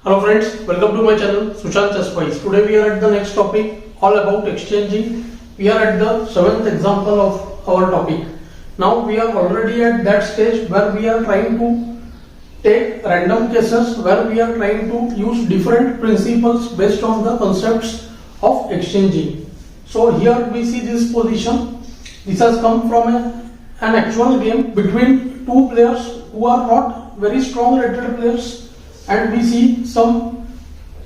Hello friends, welcome to my channel Sushant. Today we are at the next topic all about exchanging. We are at the 7th example of our topic. Now we are already at that stage where we are trying to take random cases where we are trying to use different principles based on the concepts of exchanging. So here we see this position. This has come from an actual game between two players who are not very strong rated players, and we see some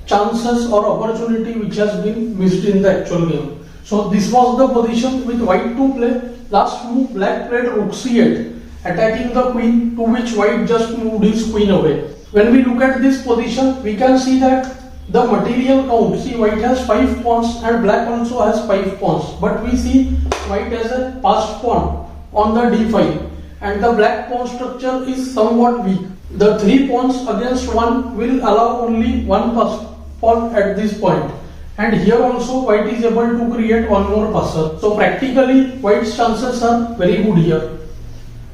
chances or opportunity which has been missed in the actual game. So this was the position with white to play. Last move black played rook c8, attacking the queen, to which white just moved his queen away. When we look at this position, we can see that the material count, see white has 5 pawns and black also has 5 pawns, but we see white has a passed pawn on the d5 and the black pawn structure is somewhat weak. The 3 pawns against 1 will allow only 1 passed pawn at this point, and here also white is able to create one more passer. So practically white's chances are very good here.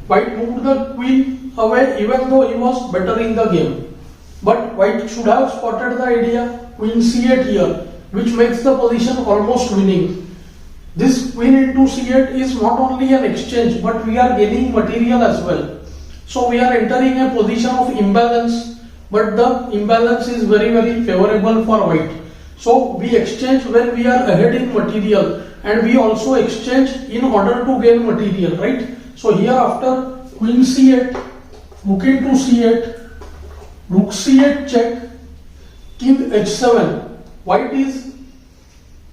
White moved the queen away even though he was better in the game. But white should have spotted the idea queen c8 here, which makes the position almost winning. This queen into c8 is not only an exchange, but we are gaining material as well. So we are entering a position of imbalance, but the imbalance is very favorable for white. So we exchange when we are ahead in material, and we also exchange in order to gain material, right? So here after queen c8, rook into c8, rook c8 check, king h7, white is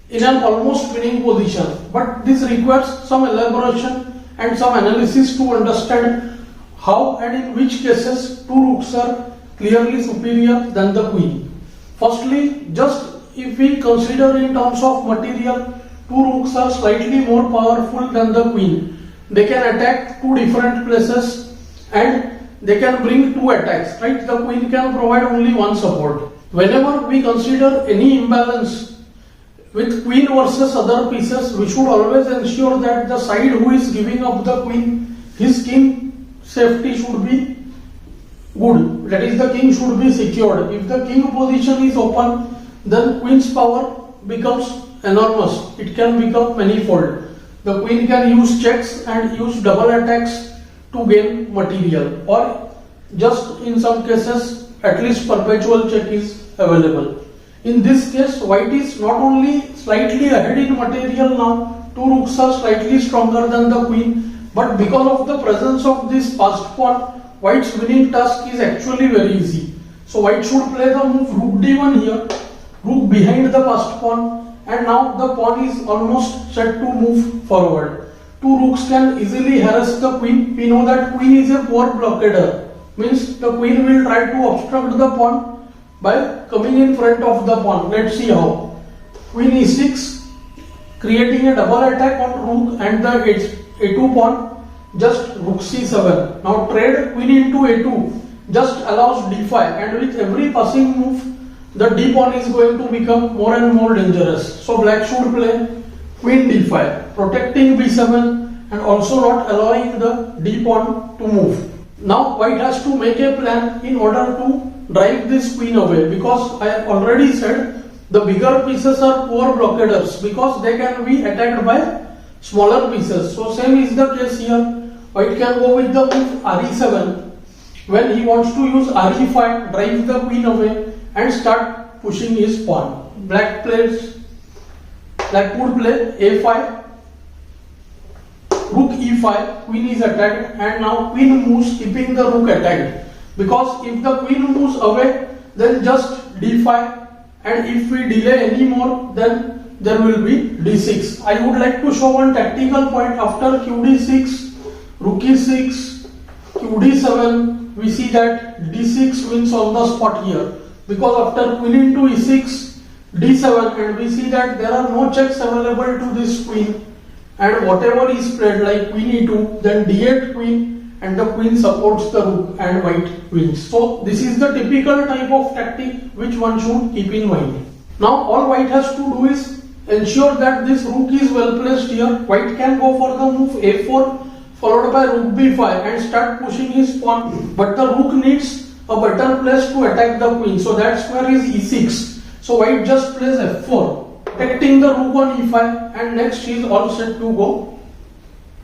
in an almost winning position, but this requires some elaboration and some analysis to understand how and in which cases two rooks are clearly superior than the queen. Firstly, just if we consider in terms of material, two rooks are slightly more powerful than the queen. They can attack two different places and they can bring two attacks, right? The queen can provide only one support. Whenever we consider any imbalance with queen versus other pieces, we should always ensure that the side who is giving up the queen, his king safety should be good. That is, the king should be secured. If the king position is open, then queen's power becomes enormous. It can become manifold. The queen can use checks and use double attacks to gain material, or just in some cases at least perpetual check is available. In this case, white is not only slightly ahead in material now, two rooks are slightly stronger than the queen, but because of the presence of this passed pawn, white's winning task is actually very easy. So white should play the move rook d1 here, rook behind the passed pawn, and now the pawn is almost set to move forward. Two rooks can easily harass the queen. We know that queen is a poor blockader, means the queen will try to obstruct the pawn by coming in front of the pawn. Let's see how. Queen e6, creating a double attack on rook and the a2 pawn, just rook c7. Now trade queen into a2 just allows d5, and with every passing move the d pawn is going to become more and more dangerous. So black should play queen d5, protecting b7 and also not allowing the d pawn to move. Now white has to make a plan in order to drive this queen away, because I have already said the bigger pieces are poor blockaders because they can be attacked by smaller pieces. So same is the case here. White can go with the move re7 when he wants to use re5, drive the queen away and start pushing his pawn. Black would play a5, rook e5, queen is attacked, and now queen moves keeping the rook attacked, because if the queen moves away then just d5, and if we delay any more then there will be d6. I would like to show one tactical point. After qd6, rook e6, qd7, we see that d6 wins on the spot here, because after queen into e6, d7, and we see that there are no checks available to this queen, and whatever is played like queen e2, then d8 queen, and the queen supports the rook and white wins. So this is the typical type of tactic which one should keep in mind. Now all white has to do is ensure that this rook is well placed here. White can go for the move a4 followed by rook b5 and start pushing his pawn, but the rook needs a better place to attack the queen. So that square is e6. So white just plays f4, protecting the rook on e5, and next he is all set to go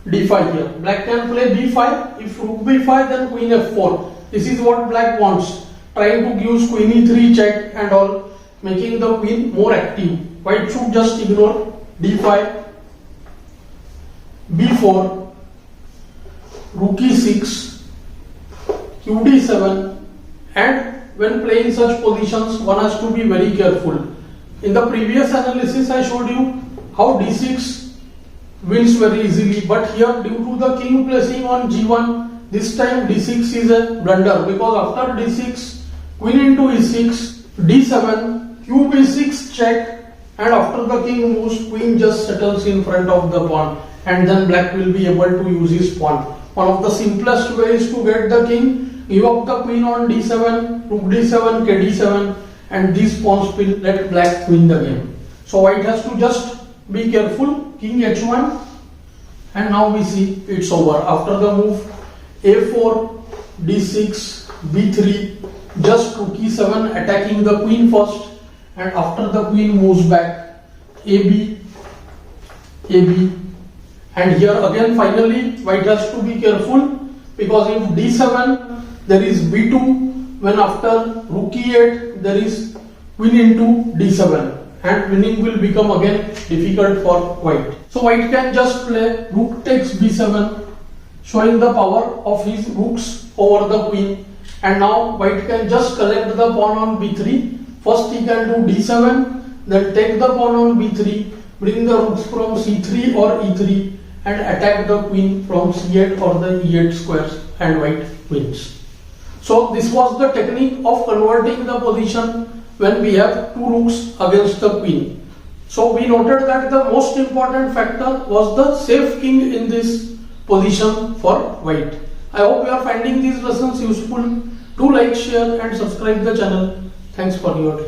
d5 here. Black can play b5. If rook b5, then queen f4. This is what black wants, trying to give queen e3 check and all, making the queen more active. White should just ignore d5, b4, rook e6, qd7, and when playing such positions one has to be very careful. In the previous analysis I showed you how d6 wins very easily, but here due to the king placing on g1, this time d6 is a blunder, because after d6 queen into e6, d7, q b6 check, and after the king moves, queen just settles in front of the pawn, and then black will be able to use his pawn. One of the simplest ways to get the king, give up the queen on d7, rook d7, kd7, and these pawns will let black win the game. So white has to just be careful. King h1, and now we see it's over. After the move a4, d6, b3, just rook e7 attacking the queen first, and after the queen moves back, ab, and here again finally white has to be careful, because if d7 there is b2, when after rook e8 there is queen into d7, and winning will become again difficult for white. So white can just play rook takes b7, showing the power of his rooks over the queen, and now white can just collect the pawn on b3. First he can do d7, then take the pawn on b3, bring the rooks from c3 or e3, and attack the queen from c8 or the e8 squares, and white wins. So this was the technique of converting the position when we have two rooks against the queen. So we noted that the most important factor was the safe king in this position for white. I hope you are finding these lessons useful. Do like, share and subscribe the channel. Thanks for your